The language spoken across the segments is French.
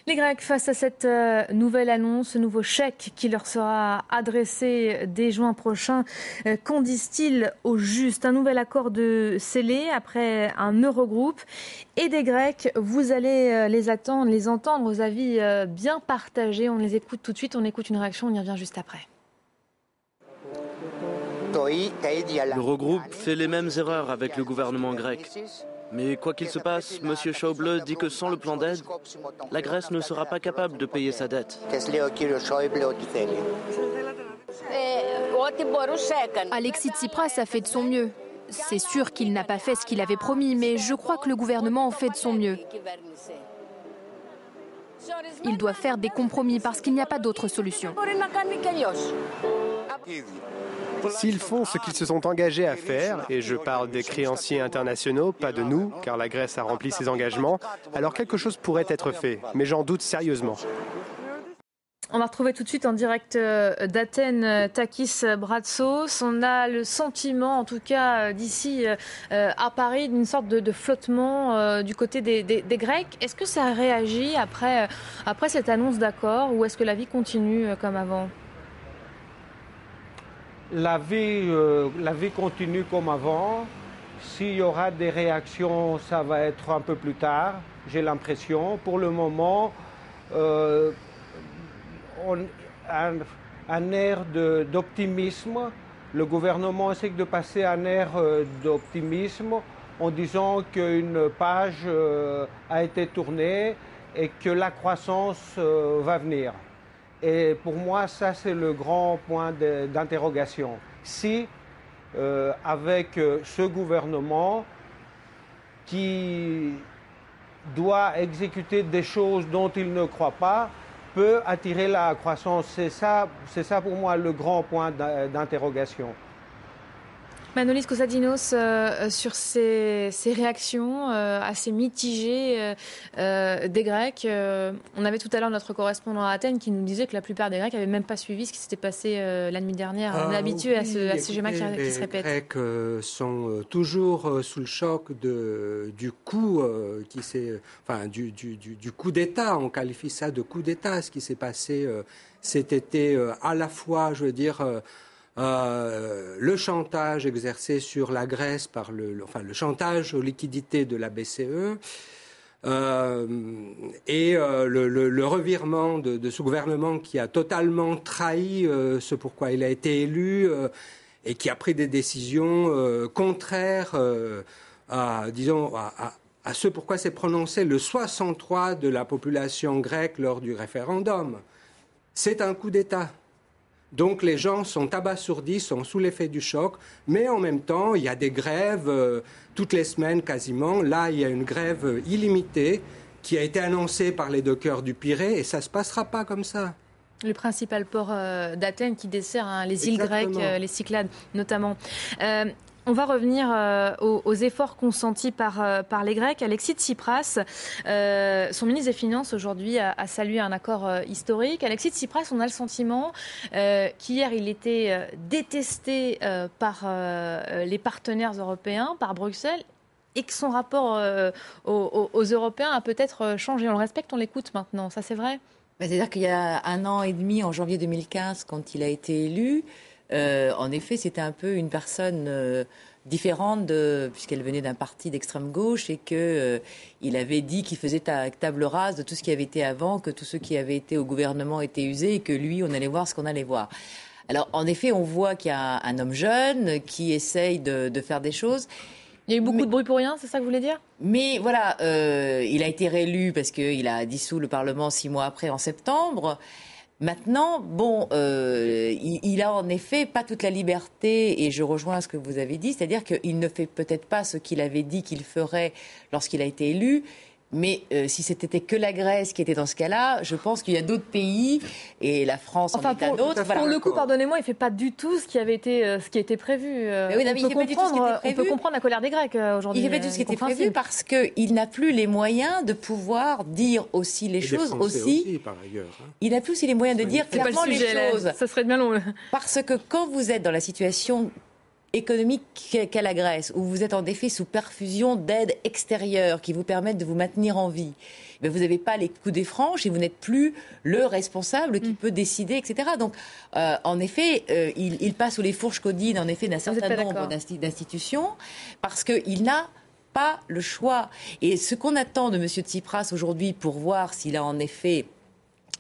Les Grecs, face à cette nouvelle annonce, ce nouveau chèque qui leur sera adressé dès juin prochain, qu'en disent-ils au juste? Un nouvel accord de scellé après un Eurogroupe et des Grecs. Vous allez les entendre aux avis bien partagés. On les écoute tout de suite, on écoute une réaction, on y revient juste après. L'Eurogroupe fait les mêmes erreurs avec le gouvernement grec. Mais quoi qu'il se passe, M. Schäuble dit que sans le plan d'aide, la Grèce ne sera pas capable de payer sa dette. Alexis Tsipras a fait de son mieux. C'est sûr qu'il n'a pas fait ce qu'il avait promis, mais je crois que le gouvernement en fait de son mieux. Il doit faire des compromis parce qu'il n'y a pas d'autre solution. S'ils font ce qu'ils se sont engagés à faire, et je parle des créanciers internationaux, pas de nous, car la Grèce a rempli ses engagements, alors quelque chose pourrait être fait, mais j'en doute sérieusement. On va retrouver tout de suite en direct d'Athènes Takis Bratsos. On a le sentiment, en tout cas d'ici à Paris, d'une sorte de flottement du côté des Grecs. Est-ce que ça réagit après cette annonce d'accord ou est-ce que la vie continue comme avant ? La vie continue comme avant. S'il y aura des réactions, ça va être un peu plus tard, j'ai l'impression. Pour le moment, un air d'optimisme. Le gouvernement essaie de passer un air d'optimisme en disant qu'une page a été tournée et que la croissance va venir. Et pour moi, ça, c'est le grand point d'interrogation. Si, avec ce gouvernement qui doit exécuter des choses dont il ne croit pas, peut attirer la croissance. C'est ça pour moi le grand point d'interrogation. Manolis Kostadinos, sur ces réactions assez mitigées des Grecs, on avait tout à l'heure notre correspondant à Athènes qui nous disait que la plupart des Grecs n'avaient même pas suivi ce qui s'était passé la nuit dernière. On est habitué à ce schéma qui se répète. Les Grecs sont toujours sous le choc du coup du coup d'État. On qualifie ça de coup d'État, ce qui s'est passé cet été, à la fois, je veux dire, le chantage exercé sur la Grèce par le chantage aux liquidités de la BCE et le revirement de ce gouvernement qui a totalement trahi ce pourquoi il a été élu et qui a pris des décisions contraires à ce pourquoi s'est prononcé le 63 de la population grecque lors du référendum. C'est un coup d'État. Donc les gens sont abasourdis, sont sous l'effet du choc, mais en même temps, il y a des grèves toutes les semaines quasiment. Là, il y a une grève illimitée qui a été annoncée par les dockers du Pirée et ça ne se passera pas comme ça. Le principal port d'Athènes qui dessert les îles grecques, les Cyclades notamment. On va revenir aux efforts consentis par les Grecs. Alexis Tsipras, son ministre des Finances aujourd'hui a salué un accord historique. Alexis Tsipras, on a le sentiment qu'hier il était détesté par les partenaires européens, par Bruxelles, et que son rapport aux Européens a peut-être changé. On le respecte, on l'écoute maintenant. Ça, c'est vrai ? C'est-à-dire qu'il y a 1 an et demi, en janvier 2015, quand il a été élu, en effet, c'était un peu une personne différente, puisqu'elle venait d'un parti d'extrême gauche et qu'il avait dit qu'il faisait table rase de tout ce qui avait été avant, que tous ceux qui avaient été au gouvernement étaient usés et que lui, on allait voir ce qu'on allait voir. Alors, en effet, on voit qu'il y a un homme jeune qui essaye de faire des choses. Il y a eu beaucoup de bruit pour rien, c'est ça que vous voulez dire ? Mais voilà, il a été réélu parce qu'il a dissous le Parlement 6 mois après, en septembre. Maintenant, il a en effet pas toute la liberté, et je rejoins ce que vous avez dit, c'est-à-dire qu'il ne fait peut-être pas ce qu'il avait dit qu'il ferait lorsqu'il a été élu, mais si c'était que la Grèce qui était dans ce cas-là, je pense qu'il y a d'autres pays, et la France en est un autre. Pour le coup, pardonnez-moi, il ne fait pas du tout ce qui avait été prévu. On peut comprendre la colère des Grecs aujourd'hui. Il ne fait pas du tout ce qui était prévu parce qu'il n'a plus les moyens de pouvoir dire aussi les choses. Aussi, par ailleurs. Il n'a plus aussi les moyens de dire clairement les choses. Ça serait bien long. Parce que quand vous êtes dans la situation économique qu'est la Grèce, où vous êtes en effet sous perfusion d'aides extérieures qui vous permettent de vous maintenir en vie, mais vous n'avez pas les coudées franches et vous n'êtes plus le responsable qui peut décider, etc. Donc, en effet, il passe sous les fourches caudines, en effet, d'un certain nombre d'institutions, parce qu'il n'a pas le choix. Et ce qu'on attend de M. Tsipras aujourd'hui pour voir s'il a en effet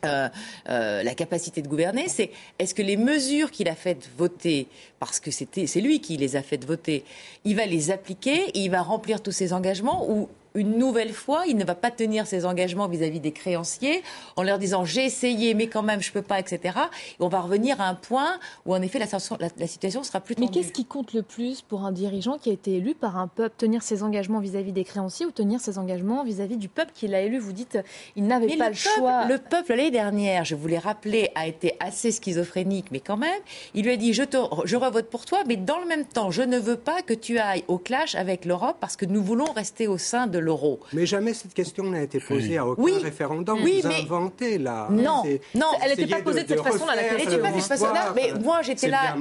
la capacité de gouverner, c'est est-ce que les mesures qu'il a faites voter, parce que c'est lui qui les a faites voter, il va les appliquer et il va remplir tous ses engagements, ou une nouvelle fois, il ne va pas tenir ses engagements vis-à-vis des créanciers en leur disant j'ai essayé mais quand même je peux pas, etc. Et on va revenir à un point où en effet la situation sera plus tendue. Mais qu'est-ce qui compte le plus pour un dirigeant qui a été élu par un peuple, tenir ses engagements vis-à-vis des créanciers ou tenir ses engagements vis-à-vis du peuple qui l'a élu? Vous dites il n'avait pas le choix. Le peuple l'année dernière, je vous l'ai rappelé, a été assez schizophrénique, mais quand même, il lui a dit je revote pour toi, mais dans le même temps, je ne veux pas que tu ailles au clash avec l'Europe parce que nous voulons rester au sein de l'euro. Mais jamais cette question n'a été posée à aucun référendum. Oui, vous inventez là. Non, elle n'était pas posée de cette façon-là. Elle n'était pas de cette façon-là. Mais moi, j'étais là,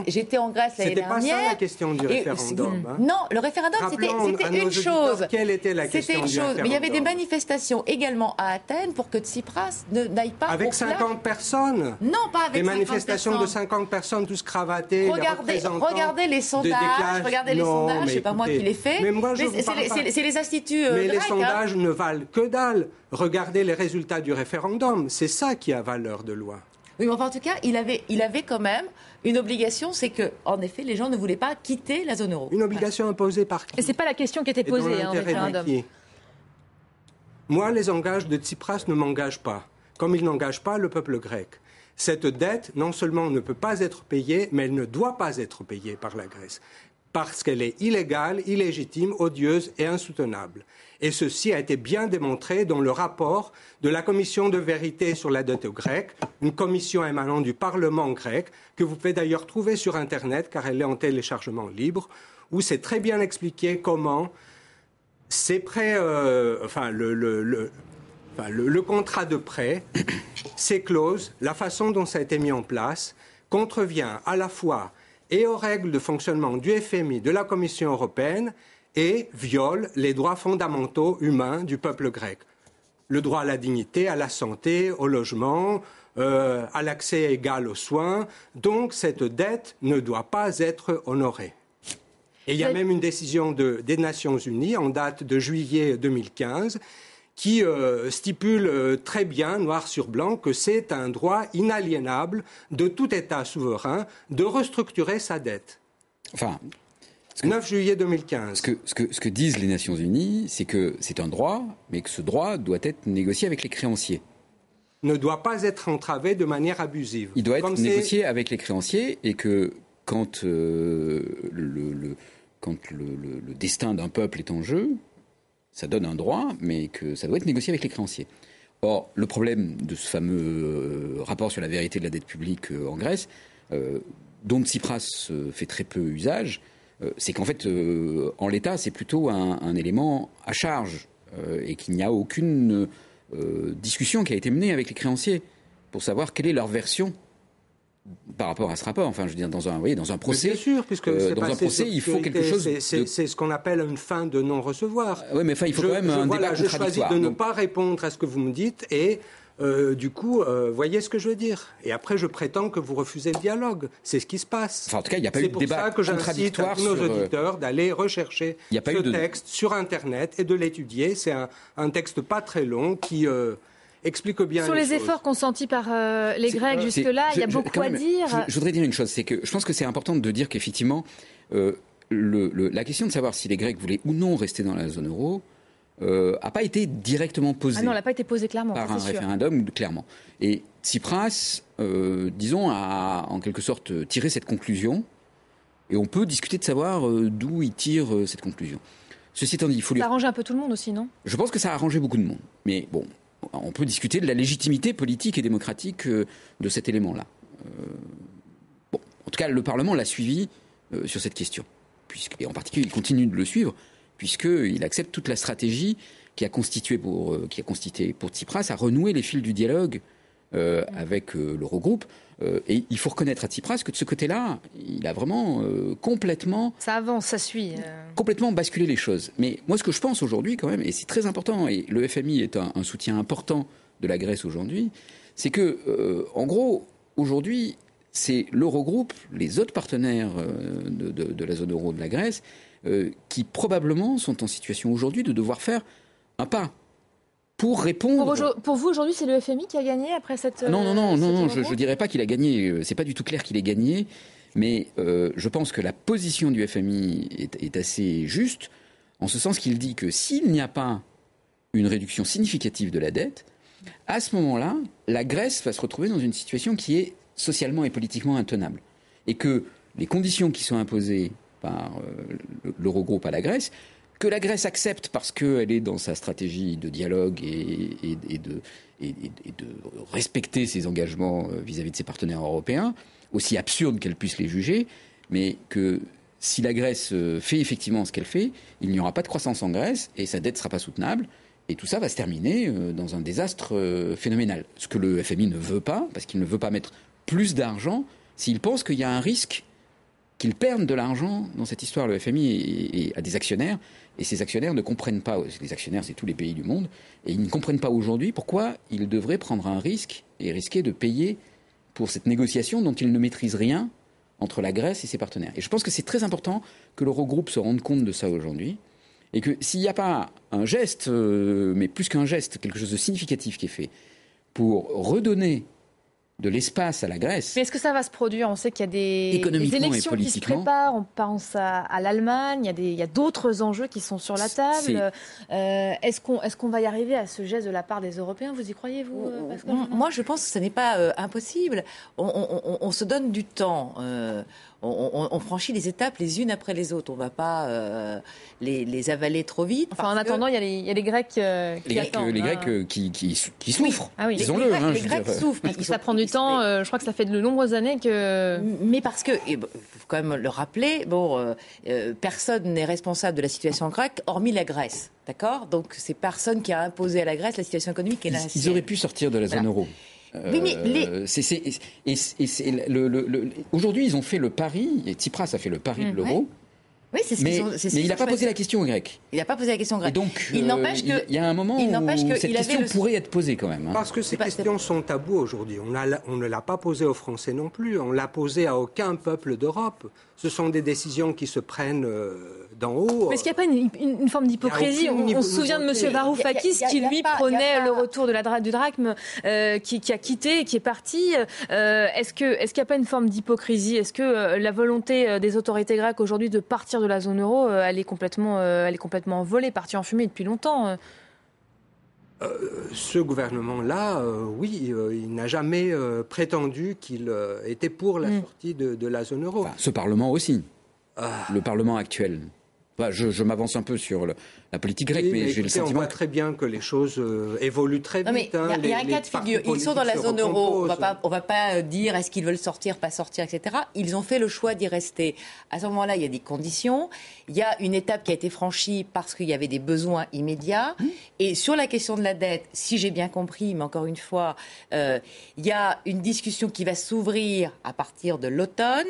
j'étais en Grèce l'année dernière. C'était pas ça la question du référendum. Non, le référendum, c'était une chose. Quelle était la question du référendum? Mais il y avait des manifestations également à Athènes pour que Tsipras n'aille pas avec 50 personnes. Non, pas avec 50 personnes. Des manifestations de 50 personnes, tous cravatés. Regardez les sondages. Regardez les sondages. C'est pas moi qui les fais. Mais moi, c'est les instituts. Les sondages ne valent que dalle. Regardez les résultats du référendum. C'est ça qui a valeur de loi. Oui, mais enfin, en tout cas, il avait quand même une obligation, c'est que, en effet, les gens ne voulaient pas quitter la zone euro. Une obligation imposée par qui? Et c'est pas la question qui était posée en référendum. Moi, les engages de Tsipras ne m'engagent pas, comme il n'engage pas le peuple grec. Cette dette, non seulement ne peut pas être payée, mais elle ne doit pas être payée par la Grèce, parce qu'elle est illégale, illégitime, odieuse et insoutenable. Et ceci a été bien démontré dans le rapport de la commission de vérité sur la dette grecque, une commission émanant du Parlement grec, que vous pouvez d'ailleurs trouver sur Internet, car elle est en téléchargement libre, où c'est très bien expliqué comment ces prêts, le contrat de prêt, ces clauses, la façon dont ça a été mis en place, contrevient à la fois et aux règles de fonctionnement du FMI, de la Commission européenne, et viole les droits fondamentaux humains du peuple grec. Le droit à la dignité, à la santé, au logement, à l'accès égal aux soins. Donc cette dette ne doit pas être honorée. Et il y a même une décision des Nations Unies en date de juillet 2015 qui stipule très bien, noir sur blanc, que c'est un droit inaliénable de tout État souverain de restructurer sa dette. Enfin, 9 juillet 2015. Ce que disent les Nations Unies, c'est que c'est un droit, mais que ce droit doit être négocié avec les créanciers. Ne doit pas être entravé de manière abusive. Il doit être négocié avec les créanciers et que quand le destin d'un peuple est en jeu, ça donne un droit, mais que ça doit être négocié avec les créanciers. Or, le problème de ce fameux rapport sur la vérité de la dette publique en Grèce, dont Tsipras fait très peu usage, c'est qu'en fait, en l'état, c'est plutôt un élément à charge et qu'il n'y a aucune discussion qui a été menée avec les créanciers pour savoir quelle est leur version par rapport à ce rapport. Enfin, je veux dire, dans un procès, bien sûr, puisque dans un procès, il faut quelque chose. C'est ce qu'on appelle une fin de non-recevoir. Oui, mais enfin, il faut quand même un débat contradictoire. Je choisis de ne pas répondre à ce que vous me dites et du coup, voyez ce que je veux dire. Et après, je prétends que vous refusez le dialogue. C'est ce qui se passe. Enfin, en tout cas, il n'y a pas eu de débat contradictoire. C'est pour ça que j'incite nos auditeurs d'aller rechercher ce texte sur Internet et de l'étudier. C'est un texte pas très long qui explique bien sur les efforts consentis par les Grecs jusque-là, il y a beaucoup à dire. Je voudrais dire une chose, c'est que je pense que c'est important de dire qu'effectivement, la question de savoir si les Grecs voulaient ou non rester dans la zone euro n'a pas été directement posée. Ah non, elle n'a pas été posée clairement. Par un référendum, clairement. Et Tsipras, disons, a en quelque sorte tiré cette conclusion, et on peut discuter de savoir d'où il tire cette conclusion. Ceci étant dit, il faut lui... Ça a arrangé un peu tout le monde aussi, non? Je pense que ça a arrangé beaucoup de monde. Mais bon, on peut discuter de la légitimité politique et démocratique de cet élément-là. Bon, en tout cas, le Parlement l'a suivi sur cette question. Et en particulier, il continue de le suivre, puisqu'il accepte toute la stratégie qui a constitué pour Tsipras à renouer les fils du dialogue avec l'Eurogroupe. Et il faut reconnaître à Tsipras que de ce côté-là, il a vraiment complètement... Ça avance, ça suit. Complètement basculé les choses. Mais moi, ce que je pense aujourd'hui quand même, et c'est très important, et le FMI est un soutien important de la Grèce aujourd'hui, c'est que, en gros, aujourd'hui, c'est l'Eurogroupe, les autres partenaires de la zone euro de la Grèce, qui probablement sont en situation aujourd'hui de devoir faire un pas pour répondre... Pour vous, aujourd'hui, c'est le FMI qui a gagné après cette... Non, je ne dirais pas qu'il a gagné. C'est pas du tout clair qu'il ait gagné. Mais je pense que la position du FMI est assez juste, en ce sens qu'il dit que s'il n'y a pas une réduction significative de la dette, à ce moment-là, la Grèce va se retrouver dans une situation qui est socialement et politiquement intenable. Et que les conditions qui sont imposées par l'Eurogroupe à la Grèce, que la Grèce accepte parce qu'elle est dans sa stratégie de dialogue et de respecter ses engagements vis-à-vis de ses partenaires européens, aussi absurde qu'elle puisse les juger, mais que si la Grèce fait effectivement ce qu'elle fait, il n'y aura pas de croissance en Grèce et sa dette ne sera pas soutenable. Et tout ça va se terminer dans un désastre phénoménal. Ce que le FMI ne veut pas, parce qu'il ne veut pas mettre plus d'argent, s'il pense qu'il y a un risque qu'ils perdent de l'argent dans cette histoire. Le FMI a des actionnaires, et ces actionnaires ne comprennent pas, les actionnaires c'est tous les pays du monde, et ils ne comprennent pas aujourd'hui pourquoi ils devraient prendre un risque et risquer de payer pour cette négociation dont ils ne maîtrisent rien entre la Grèce et ses partenaires. Et je pense que c'est très important que l'Eurogroupe se rende compte de ça aujourd'hui, et que s'il n'y a pas un geste, mais plus qu'un geste, quelque chose de significatif qui est fait pour redonner de l'espace à la Grèce. Mais est-ce que ça va se produire? On sait qu'il y a des élections qui se préparent. On pense à l'Allemagne. Il y a d'autres enjeux qui sont sur la table. Est-ce qu'on va y arriver à ce geste de la part des Européens? Vous y croyez, vous, Pascal? Moi, je pense que ce n'est pas impossible. On se donne du temps. On franchit les étapes les unes après les autres. On ne va pas les avaler trop vite. Enfin, en attendant, il y a les Grecs qui attendent. Les Grecs qui souffrent. Ah oui. Disons-le. Les Grecs souffrent. Parce que ça prend du temps. Je crois que ça fait de nombreuses années que... Mais parce que, il faut quand même le rappeler, personne n'est responsable de la situation grecque, hormis la Grèce. D'accord? Donc, c'est personne qui a imposé à la Grèce la situation économique et la sienne. Ils auraient pu sortir de la zone euro. Oui, mais aujourd'hui, ils ont fait le pari, et Tsipras a fait le pari de l'euro. Oui, c'est ce mais il n'a pas posé la question aux Grecs. Il n'a pas posé la question aux Grecs. Et donc, il y a un moment où cette question pourrait être posée quand même. Parce que ces questions sont tabous aujourd'hui. On ne l'a pas posée aux Français non plus. On ne l'a posée à aucun peuple d'Europe. Ce sont des décisions qui se prennent d'en haut. Mais est-ce qu'il n'y a pas une forme d'hypocrisie? On se souvient de M. Varoufakis qui, lui, prônait le retour du drachme, qui a quitté, qui est parti. Est-ce qu'il n'y a pas une forme d'hypocrisie? Est-ce que la volonté des autorités grecques aujourd'hui de partir de la zone euro, elle est complètement envolée, partie en fumée depuis longtemps? Ce gouvernement-là, oui, il n'a jamais prétendu qu'il était pour la sortie de la zone euro. Enfin, ce Parlement aussi. Le Parlement actuel. Enfin, je m'avance un peu sur la politique grecque, mais j'ai le sentiment... On voit très bien que les choses évoluent très vite. Il y a un cas de figure. Ils sont dans la zone euro. On va pas dire est-ce qu'ils veulent sortir, pas sortir, etc. Ils ont fait le choix d'y rester. À ce moment-là, il y a des conditions. Il y a une étape qui a été franchie parce qu'il y avait des besoins immédiats. Et sur la question de la dette, si j'ai bien compris, mais encore une fois, il y a une discussion qui va s'ouvrir à partir de l'automne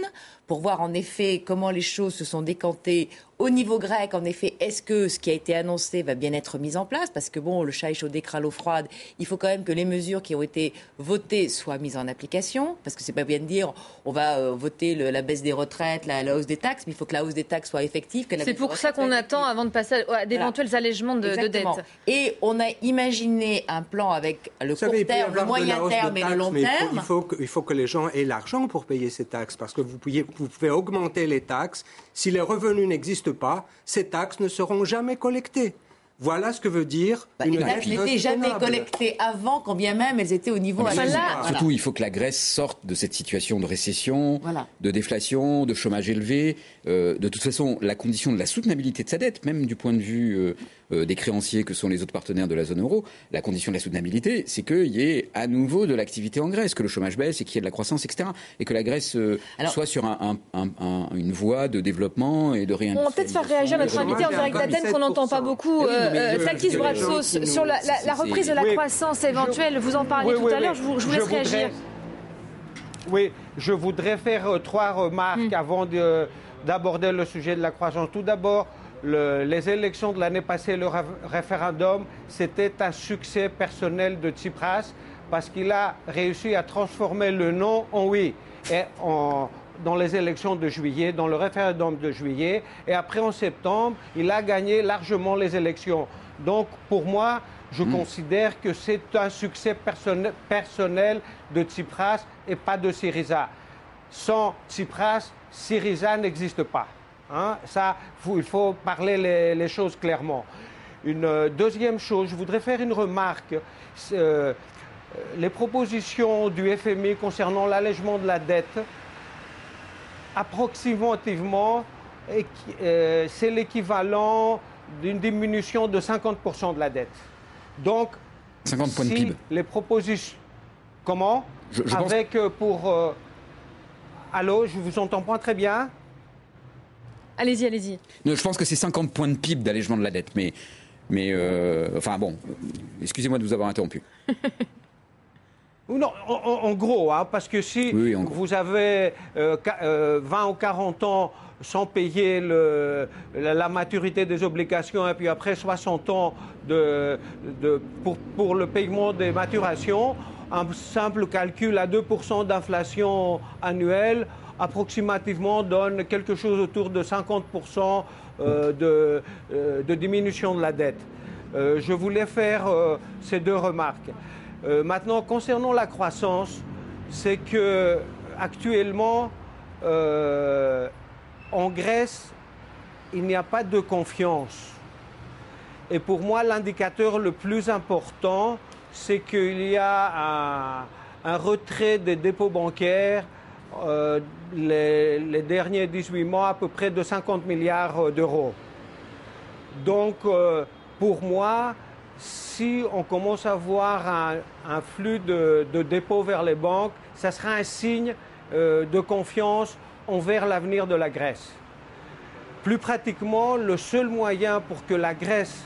pour voir en effet comment les choses se sont décantées au niveau grec. En effet, est-ce que ce qui a été annoncé va bien être mis en place? Parce que le chat est chaud, d'écran l'eau froide. Il faut quand même que les mesures qui ont été votées soient mises en application. Parce que c'est pas bien de dire on va voter la baisse des retraites, la hausse des taxes, mais il faut que la hausse des taxes soit effective. C'est pour ça qu'on attend avant de passer à d'éventuels allègements de dette. Et on a imaginé un plan avec le court terme, le moyen terme et le long terme. Il faut que les gens aient l'argent pour payer ces taxes. Parce que vous pouvez augmenter les taxes. Si les revenus n'existent pas, ces taxes ne seront jamais collectées. Voilà ce que veut dire une dette insoutenable. Elles n'étaient jamais collectées avant, quand bien même elles étaient au niveau... Surtout, il faut que la Grèce sorte de cette situation de récession, de déflation, de chômage élevé. De toute façon, la condition de la soutenabilité de sa dette, même du point de vue des créanciers que sont les autres partenaires de la zone euro. La condition de la soutenabilité, c'est qu'il y ait à nouveau de l'activité en Grèce, que le chômage baisse et qu'il y ait de la croissance, etc. Et que la Grèce soit sur une voie de développement et de réindustrialisation. On va peut-être faire réagir notre invité en direct d'Athènes qu'on n'entend pas beaucoup. Takis Bratsos, sur la reprise de la croissance éventuelle, vous en parliez tout à l'heure, je vous laisse réagir. Oui, je voudrais faire 3 remarques avant d'aborder le sujet de la croissance. Tout d'abord, les élections de l'année passée, le référendum, c'était un succès personnel de Tsipras parce qu'il a réussi à transformer le non en oui. Et dans les élections de juillet, dans le référendum de juillet, et après en septembre, il a gagné largement les élections. Donc pour moi, je considère que c'est un succès personnel de Tsipras et pas de Syriza. Sans Tsipras, Syriza n'existe pas. Hein? Ça, il faut parler les choses clairement. Une deuxième chose, je voudrais faire une remarque. Les propositions du FMI concernant l'allègement de la dette, approximativement, c'est l'équivalent d'une diminution de 50% de la dette. Donc, 50 points de PIB. Les propositions... Comment Avec pour... Allô, je vous entends pas très bien. Allez-y. Je pense que c'est 50 points de PIB d'allègement de la dette, mais enfin bon, excusez-moi de vous avoir interrompu. Non, en gros, hein, parce que si vous avez 20 ou 40 ans sans payer la maturité des obligations et puis après 60 ans pour le paiement des maturations, un simple calcul à 2% d'inflation annuelle approximativement donne quelque chose autour de 50% de diminution de la dette. Je voulais faire ces 2 remarques. Maintenant, concernant la croissance, c'est que actuellement, en Grèce, il n'y a pas de confiance. Et pour moi, l'indicateur le plus important, c'est qu'il y a un retrait des dépôts bancaires les derniers 18 mois, à peu près de 50 milliards d'euros. Donc, pour moi, si on commence à voir un flux de dépôts vers les banques, ça sera un signe de confiance envers l'avenir de la Grèce. Plus pratiquement, le seul moyen pour que la Grèce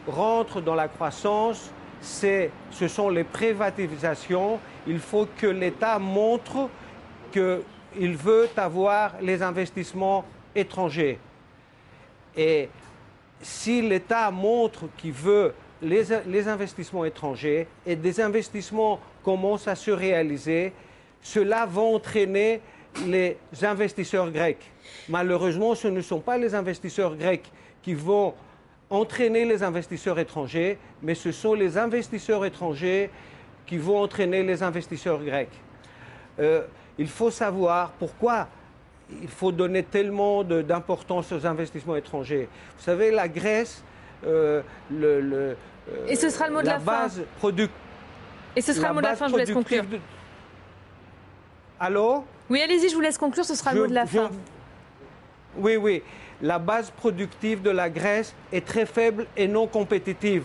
rentre dans la croissance, ce sont les privatisations. Il faut que l'État montre qu'il veut avoir les investissements étrangers. Et si l'État montre qu'il veut les investissements étrangers et des investissements commencent à se réaliser, cela va entraîner les investisseurs grecs. Malheureusement, ce ne sont pas les investisseurs grecs qui vont entraîner les investisseurs étrangers, mais ce sont les investisseurs étrangers qui vont entraîner les investisseurs grecs. Il faut savoir pourquoi il faut donner tellement d'importance aux investissements étrangers. Vous savez, la Grèce, et ce sera le mot de la fin. Et ce sera le mot de la fin, je vous laisse conclure. Allô ? Oui, allez-y, je vous laisse conclure, ce sera le mot de la fin. Oui. La base productive de la Grèce est très faible et non compétitive.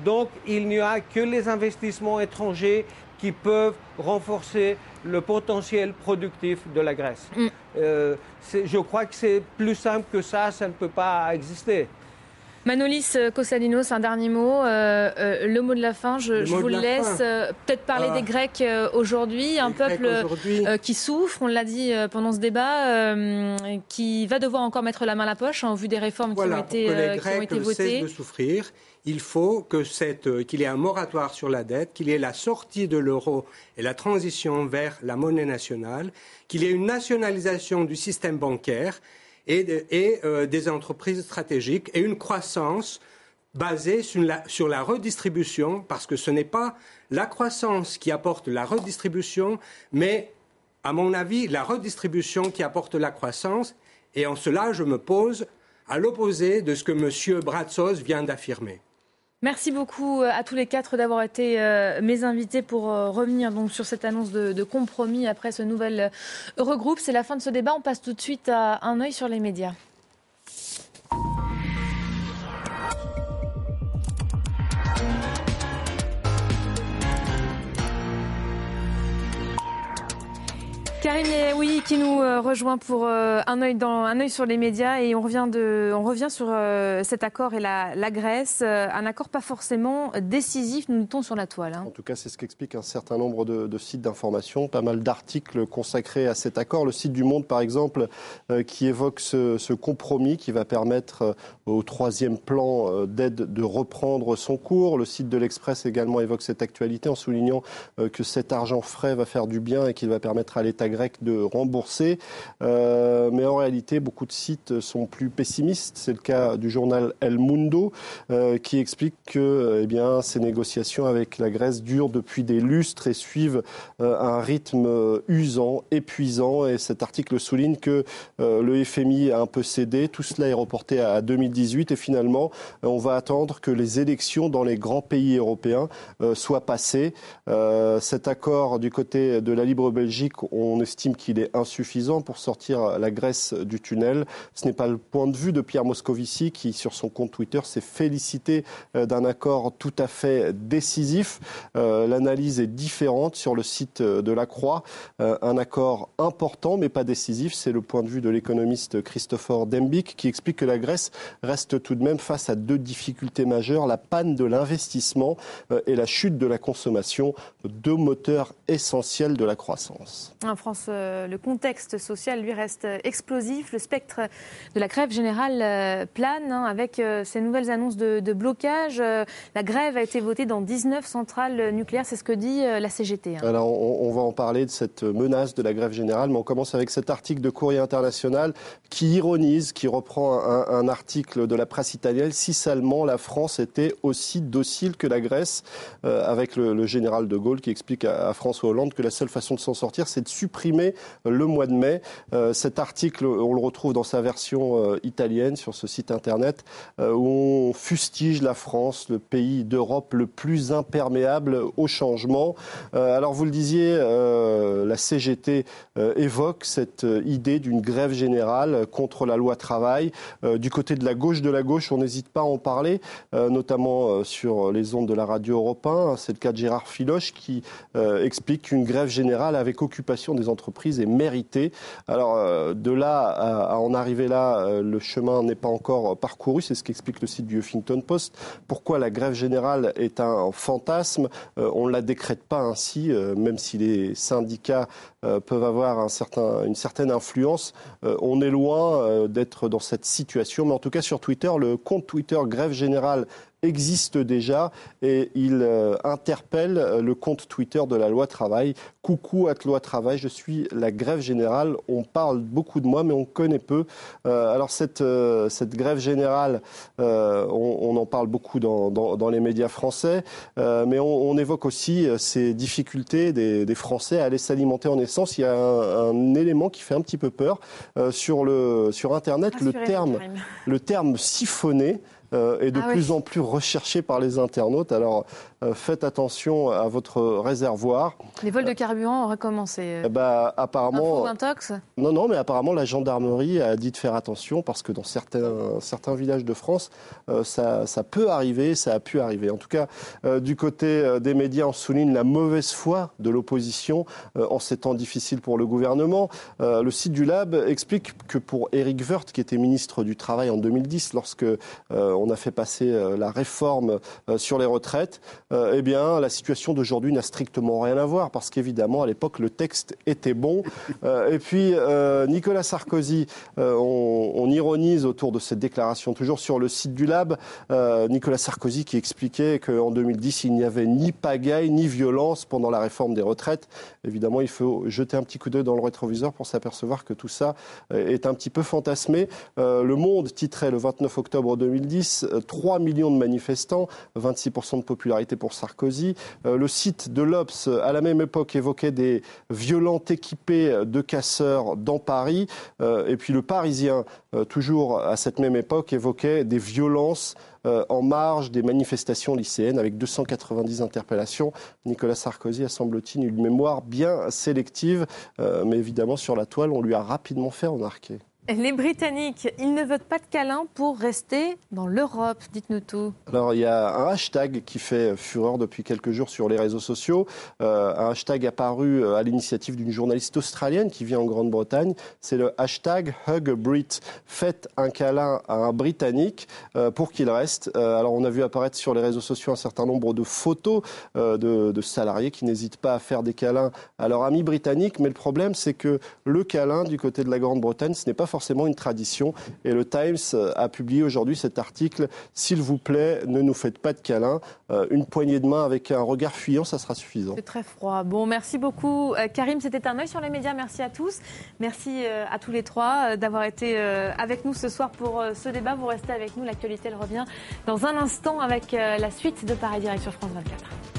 Donc, il n'y a que les investissements étrangers qui peuvent renforcer le potentiel productif de la Grèce. Je crois que c'est plus simple que ça ne peut pas exister. Manolis Kostadinos, un dernier mot. Le mot de la fin, je vous le laisse. Peut-être parler des Grecs aujourd'hui, un peuple qui souffre, on l'a dit pendant ce débat, qui va devoir encore mettre la main à la poche au vu des réformes qui ont été votées. Pour que les Grecs cessent de souffrir, il faut qu'il y ait un moratoire sur la dette, qu'il y ait la sortie de l'euro et la transition vers la monnaie nationale, qu'il y ait une nationalisation du système bancaire et des entreprises stratégiques et une croissance basée sur la redistribution, parce que ce n'est pas la croissance qui apporte la redistribution, mais, à mon avis, la redistribution qui apporte la croissance. Et en cela, je me pose à l'opposé de ce que M. Bratsos vient d'affirmer. Merci beaucoup à tous les 4 d'avoir été mes invités pour revenir donc sur cette annonce de compromis après ce nouvel Eurogroupe. C'est la fin de ce débat. On passe tout de suite à un œil sur les médias. Karine oui, qui nous rejoint pour un œil sur les médias et on revient sur cet accord et la Grèce, un accord pas forcément décisif, nous notons sur la toile. En tout cas, c'est ce qu'explique un certain nombre de sites d'information, pas mal d'articles consacrés à cet accord. Le site du Monde, par exemple, qui évoque ce compromis qui va permettre au troisième plan d'aide de reprendre son cours. Le site de l'Express également évoque cette actualité en soulignant que cet argent frais va faire du bien et qu'il va permettre à l'État grec de rembourser. Mais en réalité, beaucoup de sites sont plus pessimistes. C'est le cas du journal El Mundo qui explique que ces négociations avec la Grèce durent depuis des lustres et suivent un rythme usant, épuisant. Et cet article souligne que le FMI a un peu cédé. Tout cela est reporté à 2018 et finalement, on va attendre que les élections dans les grands pays européens soient passées. Cet accord du côté de la Libre Belgique, on estime qu'il est insuffisant pour sortir la Grèce du tunnel. Ce n'est pas le point de vue de Pierre Moscovici qui, sur son compte Twitter, s'est félicité d'un accord tout à fait décisif. L'analyse est différente sur le site de La Croix. Un accord important mais pas décisif, c'est le point de vue de l'économiste Christopher Dembik qui explique que la Grèce reste tout de même face à deux difficultés majeures, la panne de l'investissement et la chute de la consommation, deux moteurs essentiels de la croissance. En France, le contexte social, lui, reste explosif. Le spectre de la grève générale plane avec ces nouvelles annonces de blocage. La grève a été votée dans 19 centrales nucléaires, c'est ce que dit la CGT. Alors, on va en parler de cette menace de la grève générale, mais on commence avec cet article de Courrier International qui ironise, qui reprend un article de la presse italienne. Si seulement la France était aussi docile que la Grèce, avec le général de Gaulle qui explique à François Hollande que la seule façon de s'en sortir, c'est de supprimer le mois de mai. Cet article, on le retrouve dans sa version italienne sur ce site internet où on fustige la France, le pays d'Europe le plus imperméable au changement. Alors vous le disiez, la CGT évoque cette idée d'une grève générale contre la loi travail. Du côté de la gauche, on n'hésite pas à en parler, notamment sur les ondes de la radio Europe 1. C'est le cas de Gérard Filoche qui explique qu'une grève générale avec occupation des entreprises est méritée. Alors de là à en arriver là, le chemin n'est pas encore parcouru. C'est ce qu'explique le site du Huffington Post. Pourquoi la grève générale est un fantasme? On ne la décrète pas ainsi, même si les syndicats peuvent avoir une certaine influence. On est loin d'être dans cette situation. Mais en tout cas, sur Twitter, le compte Twitter Grève Générale existe déjà et il interpelle le compte Twitter de la loi travail. Coucou @loi travail, je suis la grève générale. On parle beaucoup de moi, mais on connaît peu. Alors cette grève générale, on en parle beaucoup dans les médias français, mais on évoque aussi ces difficultés des Français à aller s'alimenter en essence. Il y a un élément qui fait un petit peu peur sur Internet, le terme siphonné est de plus en plus recherché par les internautes. Alors, faites attention à votre réservoir. Les vols de carburant ont recommencé. Apparemment. Intox ? Non, mais apparemment, la gendarmerie a dit de faire attention parce que dans certains villages de France, ça peut arriver, ça a pu arriver. En tout cas, du côté des médias, on souligne la mauvaise foi de l'opposition en ces temps difficiles pour le gouvernement. Le site du Lab explique que pour Éric Woerth, qui était ministre du Travail en 2010, lorsque on a fait passer la réforme sur les retraites, la situation d'aujourd'hui n'a strictement rien à voir parce qu'évidemment, à l'époque, le texte était bon. Et puis, Nicolas Sarkozy, on ironise autour de cette déclaration, toujours sur le site du Lab, Nicolas Sarkozy qui expliquait qu'en 2010, il n'y avait ni pagaille ni violence pendant la réforme des retraites. Évidemment, il faut jeter un petit coup d'œil dans le rétroviseur pour s'apercevoir que tout ça est un petit peu fantasmé. Le Monde titrait le 29 octobre 2010 3 millions de manifestants, 26% de popularité pour Sarkozy. Le site de l'Obs, à la même époque, évoquait des violentes équipés de casseurs dans Paris. Et puis le Parisien, toujours à cette même époque, évoquait des violences en marge des manifestations lycéennes avec 290 interpellations. Nicolas Sarkozy a, semble-t-il, une mémoire bien sélective, mais évidemment, sur la toile, on lui a rapidement fait remarquer. Les Britanniques, ils ne veulent pas de câlins pour rester dans l'Europe. Dites-nous tout. Alors, il y a un hashtag qui fait fureur depuis quelques jours sur les réseaux sociaux. Un hashtag apparu à l'initiative d'une journaliste australienne qui vit en Grande-Bretagne. C'est le hashtag HugABrit. Faites un câlin à un Britannique pour qu'il reste. Alors, on a vu apparaître sur les réseaux sociaux un certain nombre de photos de salariés qui n'hésitent pas à faire des câlins à leur ami britannique. Mais le problème, c'est que le câlin du côté de la Grande-Bretagne, ce n'est pas forcément une tradition. Et le Times a publié aujourd'hui cet article. S'il vous plaît, ne nous faites pas de câlins. Une poignée de main avec un regard fuyant, ça sera suffisant. C'est très froid. Bon, merci beaucoup. Karim, c'était un œil sur les médias. Merci à tous. Merci à tous les trois d'avoir été avec nous ce soir pour ce débat. Vous restez avec nous. L'actualité, elle revient dans un instant avec la suite de Paris Direct sur France 24.